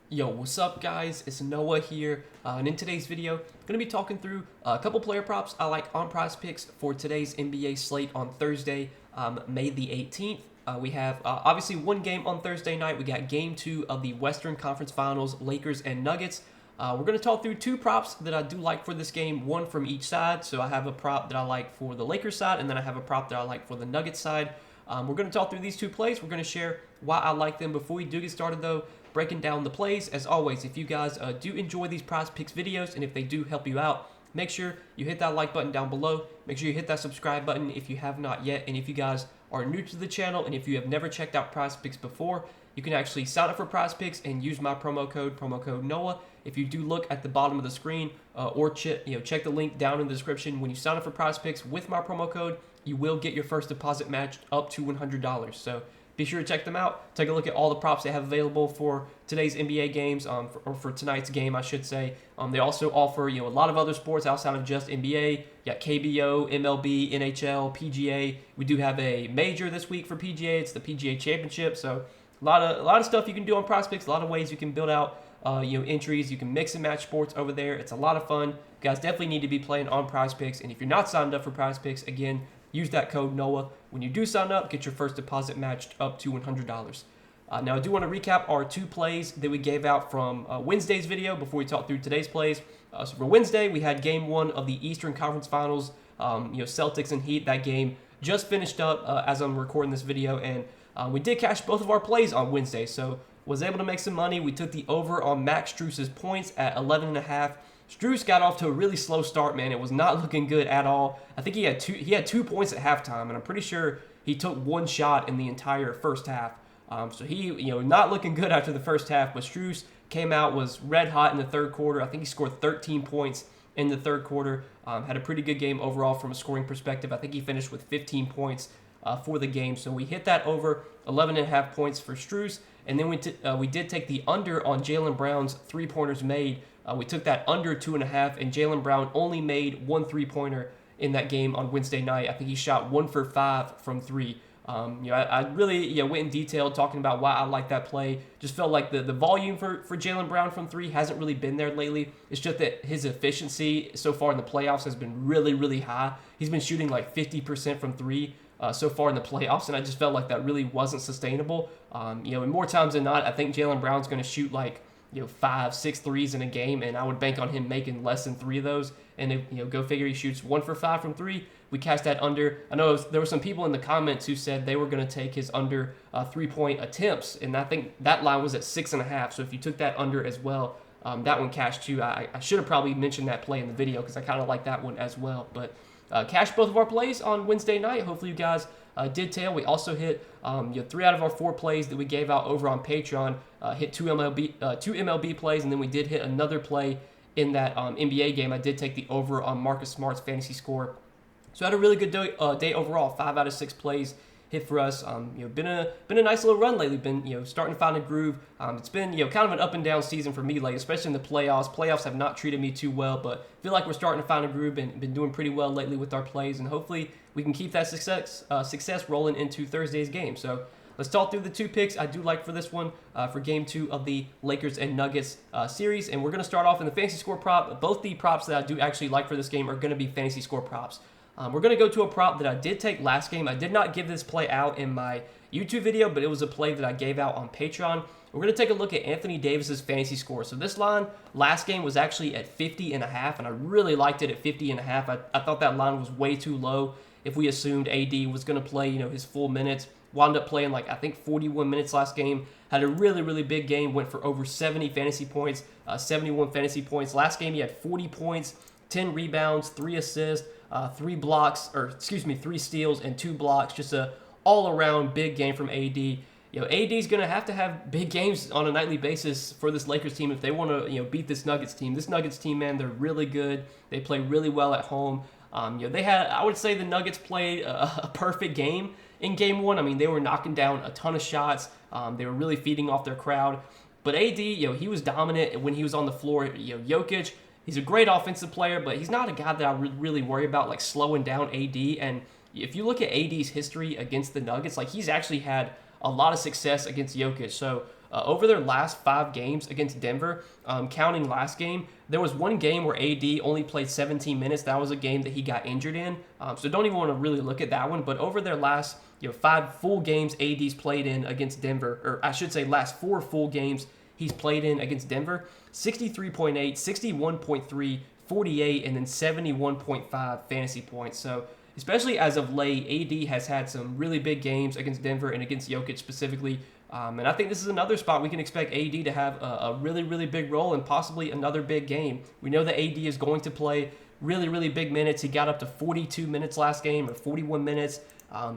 Yo, what's up guys? It's Noah here, and in today's video, I'm going to be talking through a couple player props I like on PrizePicks for today's NBA slate on Thursday, May the 18th. We have obviously one game on Thursday night. We got game 2 of the Western Conference Finals, Lakers and Nuggets. We're going to talk through two props that I do like for this game, one from each side. So I have a prop that I like for the Lakers side, and then I have a prop that I like for the Nuggets side. We're going to talk through these two plays. We're going to share why I like them. Before we do get started though, breaking down the plays, as always, if you guys do enjoy these PrizePicks videos and if they do help you out, make sure you hit that like button down below. Make sure you hit that subscribe button if you have not yet. And if you guys are new to the channel and if you have never checked out PrizePicks before, you can actually sign up for PrizePicks and use my promo code Noah. If you do look at the bottom of the screen or check the link down in the description, when you sign up for PrizePicks with my promo code, you will get your first deposit matched up to $100. So be sure to check them out. Take a look at all the props they have available for today's NBA games, or for tonight's game, I should say. They also offer a lot of other sports outside of just NBA. You got KBO, MLB, NHL, PGA. We do have a major this week for PGA. It's the PGA Championship. So a lot of stuff you can do on PrizePicks. A lot of ways you can build out entries. You can mix and match sports over there. It's a lot of fun. You guys definitely need to be playing on PrizePicks. And if you're not signed up for PrizePicks, again, use that code Noah. When you do sign up, get your first deposit matched up to $100. Now, I do want to recap our two plays that we gave out from Wednesday's video before we talk through today's plays. So for Wednesday, we had Game 1 of the Eastern Conference Finals, Celtics and Heat. That game just finished up as I'm recording this video, and we did cash both of our plays on Wednesday, so was able to make some money. We took the over on Max Strus's points at 11.5. Strus got off to a really slow start, man. It was not looking good at all. I think he had 2 points at halftime, and I'm pretty sure he took one shot in the entire first half. So he, not looking good after the first half, but Strus came out, was red hot in the third quarter. I think he scored 13 points in the third quarter. Had a pretty good game overall from a scoring perspective. I think he finished with 15 points for the game. So we hit that over 11.5 points for Strus. And then we did take the under on Jaylen Brown's three-pointers made. We took that under 2.5, and Jaylen Brown only made one three-pointer in that game on Wednesday night. I think he shot 1 for 5 from 3. I really went in detail talking about why I like that play. Just felt like the volume for Jaylen Brown from 3 hasn't really been there lately. It's just that his efficiency so far in the playoffs has been really, really high. He's been shooting like 50% from 3 so far in the playoffs, and I just felt like that really wasn't sustainable. And more times than not, I think Jaylen Brown's going to shoot like 5, 6 threes in a game, and I would bank on him making less than 3 of those. And if, go figure, he shoots 1 for 5 from 3. We cashed that under. I know there were some people in the comments who said they were going to take his under 3-point attempts, and I think that line was at 6.5. So if you took that under as well, that one cashed too. I should have probably mentioned that play in the video because I kind of like that one as well. But cashed both of our plays on Wednesday night. Hopefully you guys did tail. We also hit 3 out of our 4 plays that we gave out over on Patreon. Hit two MLB plays, and then we did hit another play in that NBA game. I did take the over on Marcus Smart's fantasy score. So I had a really good day overall. 5 out of 6 plays hit for us. Been a nice little run lately. Been starting to find a groove. It's been kind of an up and down season for me lately, especially in the playoffs. Playoffs have not treated me too well, but I feel like we're starting to find a groove and been doing pretty well lately with our plays, and hopefully we can keep that success rolling into Thursday's game. So let's talk through the 2 picks I do like for this one, for Game 2 of the Lakers and Nuggets series. And we're going to start off in the fantasy score prop. Both the props that I do actually like for this game are going to be fantasy score props. We're going to go to a prop that I did take last game. I did not give this play out in my YouTube video, but it was a play that I gave out on Patreon. We're going to take a look at Anthony Davis's fantasy score. So this line last game was actually at 50.5, and I really liked it at 50.5. I thought that line was way too low if we assumed AD was going to play his full minutes. Wound up playing I think 41 minutes last game. Had a really, really big game. Went for over 70 fantasy points, 71 fantasy points. Last game he had 40 points, 10 rebounds, 3 assists, 3 steals, and 2 blocks. Just a all-around big game from AD. AD's going to have big games on a nightly basis for this Lakers team if they want to beat this Nuggets team. This Nuggets team, man, they're really good. They play really well at home. I would say the Nuggets played a perfect game in Game 1. I mean, they were knocking down a ton of shots. They were really feeding off their crowd. But AD, he was dominant when he was on the floor. Jokic, he's a great offensive player, but he's not a guy that I really worry about slowing down AD. And if you look at AD's history against the Nuggets, he's actually had a lot of success against Jokic. So over their last 5 games against Denver, counting last game, there was one game where AD only played 17 minutes. That was a game that he got injured in. So don't even want to really look at that one. But over their last 5 full games AD's played in against Denver, or I should say last 4 full games he's played in against Denver, 63.8, 61.3, 48, and then 71.5 fantasy points. So especially as of late, AD has had some really big games against Denver and against Jokic specifically. And I think this is another spot we can expect AD to have a really, really big role and possibly another big game. We know that AD is going to play really, really big minutes. He got up to 42 minutes last game or 41 minutes.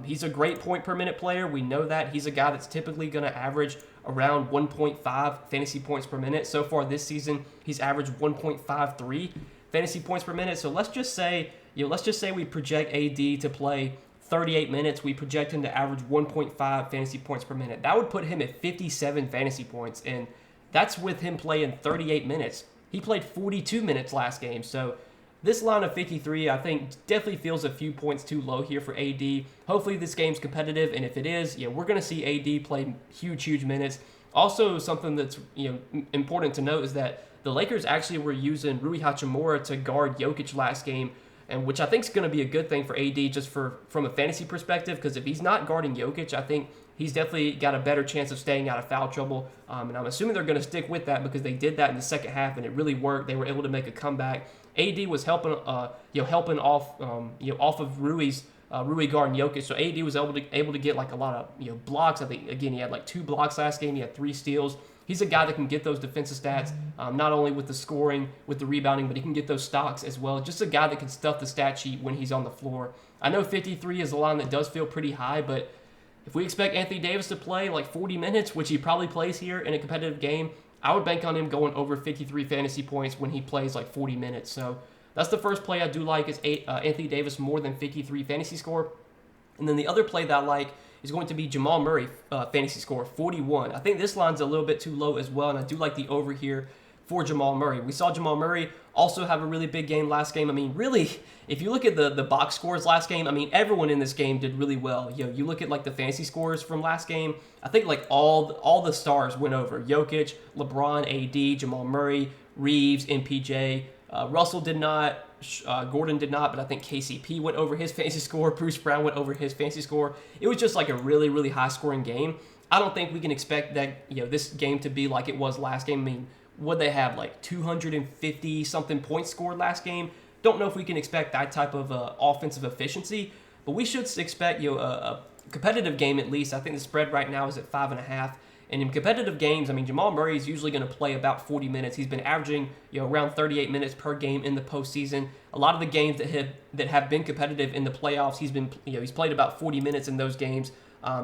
He's a great point per minute player. We know that. He's a guy that's typically going to average around 1.5 fantasy points per minute. So far this season, he's averaged 1.53 fantasy points per minute. So let's just say we project AD to play 38 minutes. We project him to average 1.5 fantasy points per minute. That would put him at 57 fantasy points, and that's with him playing 38 minutes. He played 42 minutes last game, so this line of 53, I think, definitely feels a few points too low here for AD. Hopefully this game's competitive, and if it is, we're going to see AD play huge minutes. Also, something that's important to note is that the Lakers actually were using Rui Hachimura to guard Jokic last game, and which I think is going to be a good thing for AD just from a fantasy perspective, because if he's not guarding Jokic, I think he's definitely got a better chance of staying out of foul trouble. And I'm assuming they're going to stick with that because they did that in the second half, and it really worked. They were able to make a comeback. AD was helping off of Rui guarding Jokic, so AD was able to get like a lot of blocks. I think again he had like 2 blocks last game. He had 3 steals. He's a guy that can get those defensive stats, not only with the scoring, with the rebounding, but he can get those stocks as well. Just a guy that can stuff the stat sheet when he's on the floor. I know 53 is a line that does feel pretty high, but if we expect Anthony Davis to play like 40 minutes, which he probably plays here in a competitive game, I would bank on him going over 53 fantasy points when he plays like 40 minutes. So that's the first play I do like is Anthony Davis more than 53 fantasy score. And then the other play that I like is going to be Jamal Murray fantasy score, 41. I think this line's a little bit too low as well, and I do like the over here for Jamal Murray. We saw Jamal Murray also have a really big game last game. I mean, really, if you look at the box scores last game, I mean, everyone in this game did really well. You look at like the fantasy scores from last game, I think like all the stars went over. Jokic, LeBron, AD, Jamal Murray, Reeves, MPJ. Russell did not, Gordon did not, but I think KCP went over his fantasy score. Bruce Brown went over his fantasy score. It was just like a really, really high-scoring game. I don't think we can expect that this game to be like it was last game. I mean, would they have like 250-something points scored last game? Don't know if we can expect that type of offensive efficiency, but we should expect a competitive game at least. I think the spread right now is at 5.5. And in competitive games, I mean, Jamal Murray is usually going to play about 40 minutes. He's been averaging, around 38 minutes per game in the postseason. A lot of the games that have been competitive in the playoffs, he's played about 40 minutes in those games.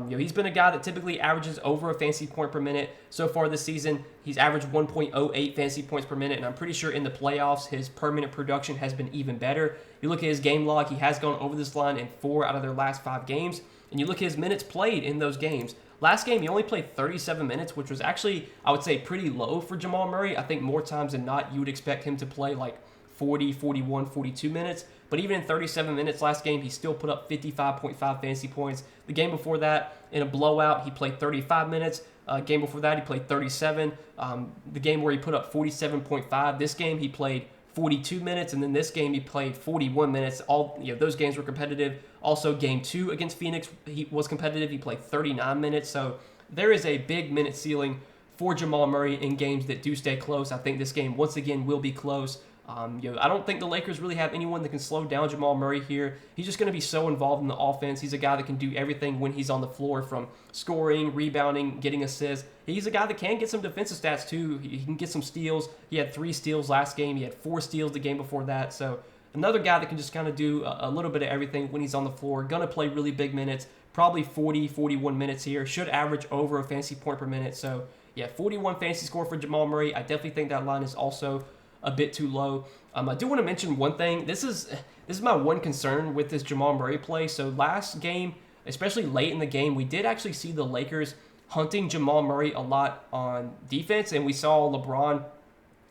He's been a guy that typically averages over a fantasy point per minute. So far this season, he's averaged 1.08 fantasy points per minute, and I'm pretty sure in the playoffs, his per minute production has been even better. You look at his game log, he has gone over this line in 4 out of their last 5 games, and you look at his minutes played in those games. Last game, he only played 37 minutes, which was actually, I would say, pretty low for Jamal Murray. I think more times than not, you would expect him to play like 40, 41, 42 minutes. But even in 37 minutes last game, he still put up 55.5 fantasy points. The game before that, in a blowout, he played 35 minutes. Game before that, he played 37. The game where he put up 47.5. This game, he played 42 minutes, and then this game he played 41 minutes. All those games were competitive. Also, game 2 against Phoenix, he was competitive. He played 39 minutes. So there is a big minute ceiling for Jamal Murray in games that do stay close. I think this game once again will be close. I don't think the Lakers really have anyone that can slow down Jamal Murray here. He's just going to be so involved in the offense. He's a guy that can do everything when he's on the floor, from scoring, rebounding, getting assists. He's a guy that can get some defensive stats too. He can get some steals. He had 3 steals last game. He had 4 steals the game before that. So another guy that can just kind of do a little bit of everything when he's on the floor. Going to play really big minutes, probably 40, 41 minutes here. Should average over a fantasy point per minute. So 41 fantasy score for Jamal Murray. I definitely think that line is also a bit too low. I do want to mention one thing. This is my one concern with this Jamal Murray play. So last game, especially late in the game, we did actually see the Lakers hunting Jamal Murray a lot on defense, and we saw LeBron.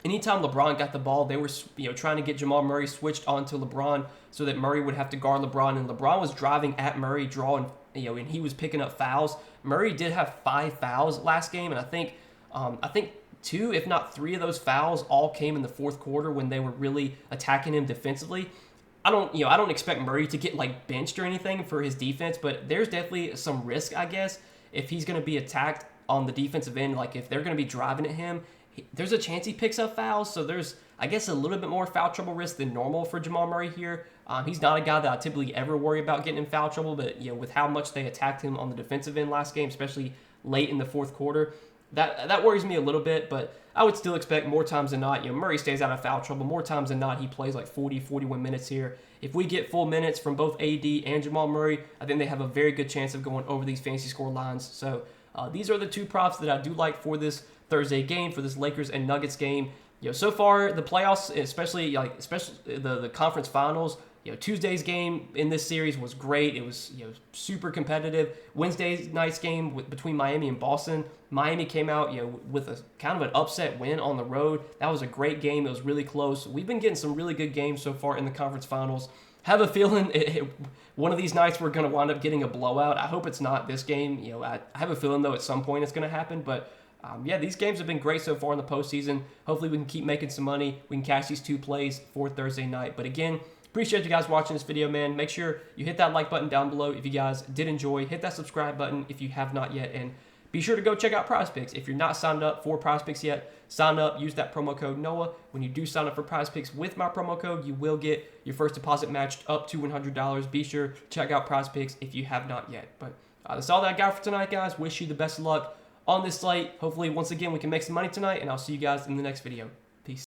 Anytime LeBron got the ball, they were trying to get Jamal Murray switched onto LeBron so that Murray would have to guard LeBron, and LeBron was driving at Murray, drawing, and he was picking up fouls. Murray did have 5 fouls last game, and I think I think 2, if not 3 of those fouls all came in the fourth quarter when they were really attacking him defensively. I don't expect Murray to get like benched or anything for his defense, but there's definitely some risk, I guess, if he's going to be attacked on the defensive end. Like if they're going to be driving at him, there's a chance he picks up fouls. So there's, I guess, a little bit more foul trouble risk than normal for Jamal Murray here. He's not a guy that I typically ever worry about getting in foul trouble, but with how much they attacked him on the defensive end last game, especially late in the fourth quarter, that worries me a little bit. But I would still expect more times than not, Murray stays out of foul trouble. More times than not, he plays like 40, 41 minutes here. If we get full minutes from both AD and Jamal Murray, I think they have a very good chance of going over these fantasy score lines. So these are the 2 props that I do like for this Thursday game, for this Lakers and Nuggets game. So far the playoffs, especially the conference finals, Tuesday's game in this series was great. It was super competitive. Wednesday night's game between Miami and Boston, Miami came out with a kind of an upset win on the road. That was a great game. It was really close. We've been getting some really good games so far in the conference finals. Have a feeling one of these nights we're going to wind up getting a blowout. I hope it's not this game. I have a feeling though at some point it's going to happen, but these games have been great so far in the postseason. Hopefully we can keep making some money. We can cash these 2 plays for Thursday night. But again, appreciate you guys watching this video, man. Make sure you hit that like button down below if you guys did enjoy. Hit that subscribe button if you have not yet. And be sure to go check out PrizePicks. If you're not signed up for PrizePicks yet, sign up. Use that promo code NOAH. When you do sign up for PrizePicks with my promo code, you will get your first deposit matched up to $100. Be sure to check out PrizePicks if you have not yet. But that's all that I got for tonight, guys. Wish you the best of luck on this slate. Hopefully, once again, we can make some money tonight, and I'll see you guys in the next video. Peace.